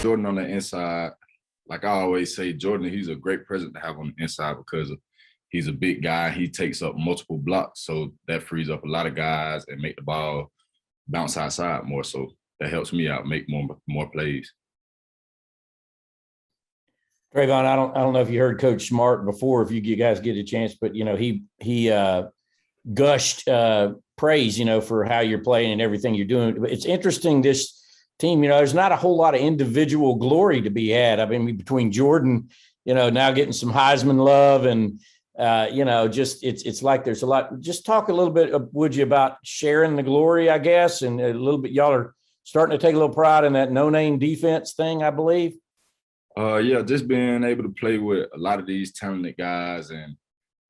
Jordan on the inside, like I always say, Jordan, he's a great presence to have on the inside because he's a big guy. He takes up multiple blocks, so that frees up a lot of guys and make the ball bounce outside more. So that helps me out, make more plays. Travon, I don't know if you heard Coach Smart before, if you guys get a chance, but he gushed praise, for how you're playing and everything you're doing. But it's interesting, this team, there's not a whole lot of individual glory to be had. I mean, between Jordan, now getting some Heisman love and just it's like there's a lot. Just talk a little bit, would you, about sharing the glory, I guess, and a little bit. Y'all are starting to take a little pride in that no-name defense thing, I believe. Yeah, just being able to play with a lot of these talented guys, and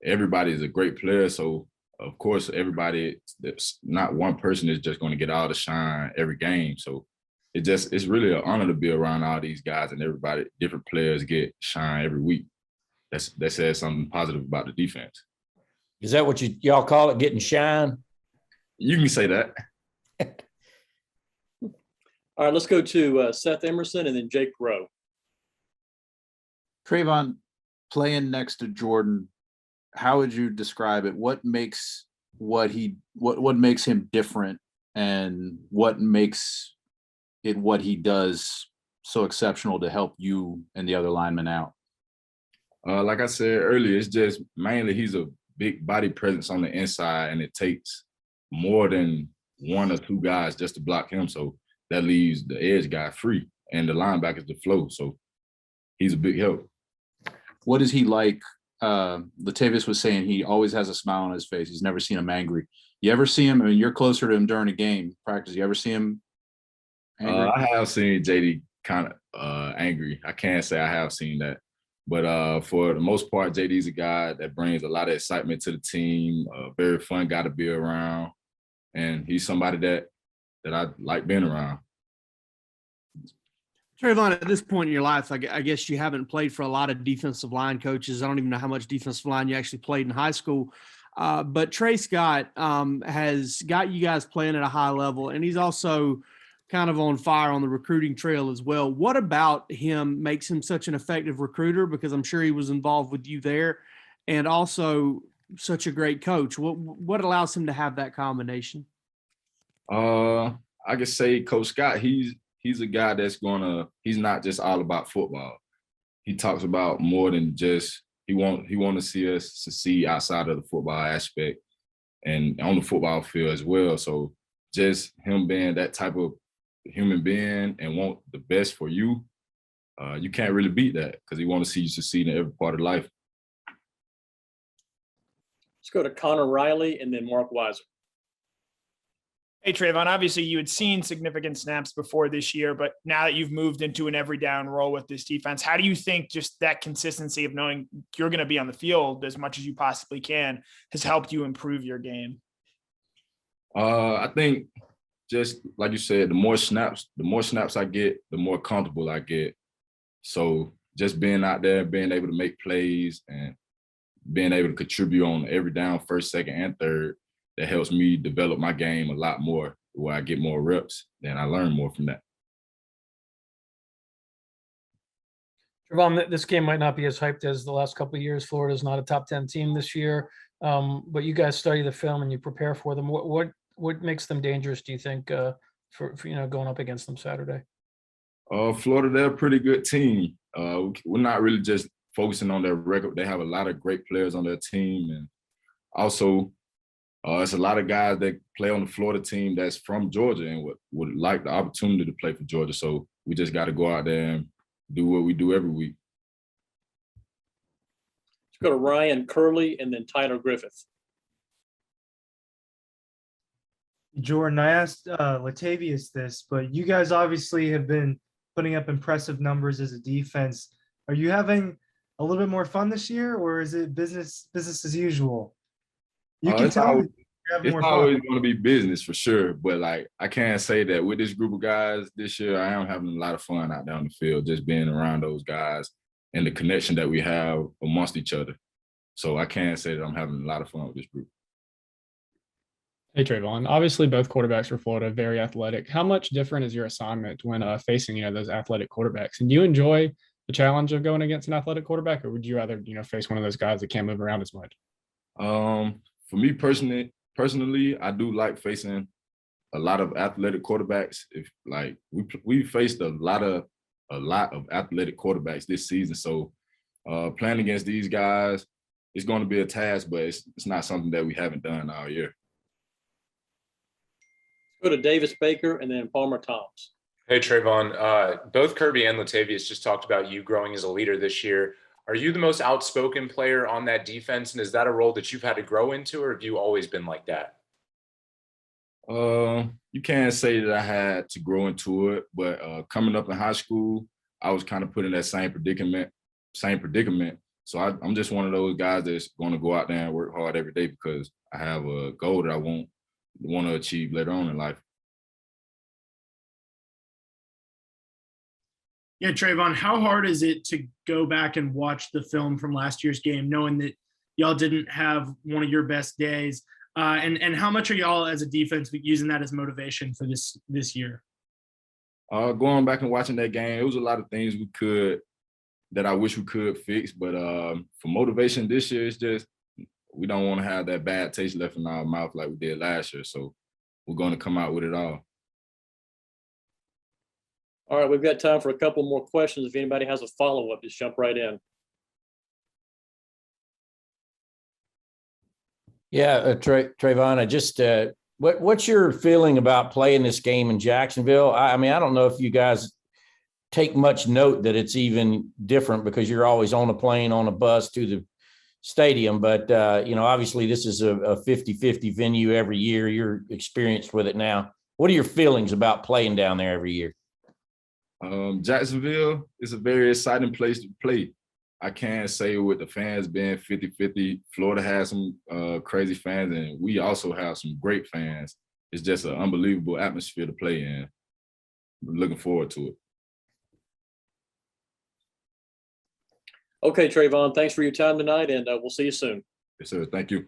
everybody is a great player. So of course, everybody, that's not one person is just going to get all the shine every game. So it's really an honor to be around all these guys, and everybody, different players get shine every week. That says something positive about the defense. Is that what y'all call it, getting shine? You can say that. All right, let's go to Seth Emerson and then Jake Rowe. Travon, playing next to Jordan, how would you describe it? What makes what makes him different, and what makes it what he does so exceptional to help you and the other linemen out? Like I said earlier, it's just mainly he's a big body presence on the inside, and it takes more than one or two guys just to block him. So that leaves the edge guy free, and the linebackers to flow. So he's a big help. What is he like? Latavius was saying he always has a smile on his face. He's never seen him angry. You ever see him? I mean, you're closer to him during a game practice. You ever see him angry? I have seen JD kind of angry. I can't say I have seen that. But for the most part, JD's a guy that brings a lot of excitement to the team, a very fun guy to be around. And he's somebody that I like being around. Travon, at this point in your life, I guess you haven't played for a lot of defensive line coaches. I don't even know how much defensive line you actually played in high school. But Trey Scott has got you guys playing at a high level, and he's also kind of on fire on the recruiting trail as well. What about him makes him such an effective recruiter? Because I'm sure he was involved with you there, and also such a great coach. What allows him to have that combination? I could say Coach Scott, he's a guy that's he's not just all about football. He talks about more than just, he want to see us succeed outside of the football aspect and on the football field as well. So just him being that type of human being and want the best for you, you can't really beat that, because he want to see you succeed in every part of life. Let's go to Connor Riley and then Mark Weiser. Hey, Travon, obviously you had seen significant snaps before this year, but now that you've moved into an every down role with this defense, how do you think just that consistency of knowing you're going to be on the field as much as you possibly can has helped you improve your game? I think just like you said, the more snaps I get, the more comfortable I get. So just being out there, being able to make plays and being able to contribute on every down, first, second, and third, that helps me develop my game a lot more, where I get more reps and I learn more from that. Travon, this game might not be as hyped as the last couple of years. Florida's not a top 10 team this year, but you guys study the film and you prepare for them. What makes them dangerous, do you think, for going up against them Saturday? Florida, they're a pretty good team. We're not really just focusing on their record. They have a lot of great players on their team, and also it's a lot of guys that play on the Florida team that's from Georgia and would like the opportunity to play for Georgia. So we just got to go out there and do what we do every week. Let's go to Ryan Curley and then Tyler Griffith. Jordan, I asked Latavius this, but you guys obviously have been putting up impressive numbers as a defense. Are you having a little bit more fun this year, or is it business as usual? You can tell me you're having more fun. It's always going to be business for sure, but like I can't say that with this group of guys this year, I am having a lot of fun out there on the field, just being around those guys and the connection that we have amongst each other. So I can't say that I'm having a lot of fun with this group. Hey, Trayvon. Obviously, both quarterbacks for Florida very athletic. How much different is your assignment when facing, those athletic quarterbacks? And do you enjoy the challenge of going against an athletic quarterback, or would you rather, face one of those guys that can't move around as much? For me personally, I do like facing a lot of athletic quarterbacks. If like we faced a lot of athletic quarterbacks this season, so playing against these guys is going to be a task, but it's not something that we haven't done all year. Go to Davis Baker and then Palmer Thomas. Hey, Trayvon. Both Kirby and Latavius just talked about you growing as a leader this year. Are you the most outspoken player on that defense? And is that a role that you've had to grow into, or have you always been like that? You can't say that I had to grow into it, but coming up in high school, I was kind of put in that same predicament. So I'm just one of those guys that's going to go out there and work hard every day because I have a goal that I want to achieve later on in life. Yeah, Trayvon, how hard is it to go back and watch the film from last year's game, knowing that y'all didn't have one of your best days? And how much are y'all as a defense using that as motivation for this year? Going back and watching that game, it was a lot of things that I wish we could fix. But for motivation this year, it's just we don't want to have that bad taste left in our mouth like we did last year. So we're going to come out with it all. All right, we've got time for a couple more questions. If anybody has a follow-up, just jump right in. Yeah, Trayvon, I just what's your feeling about playing this game in Jacksonville? I mean, I don't know if you guys take much note that it's even different because you're always on a plane, on a bus to the stadium. But, obviously this is a 50-50 venue every year. You're experienced with it now. What are your feelings about playing down there every year? Jacksonville is a very exciting place to play. I can't say with the fans being 50-50. Florida has some crazy fans, and we also have some great fans. It's just an unbelievable atmosphere to play in. I'm looking forward to it. Okay, Trayvon, thanks for your time tonight, and we'll see you soon. Yes, sir. Thank you.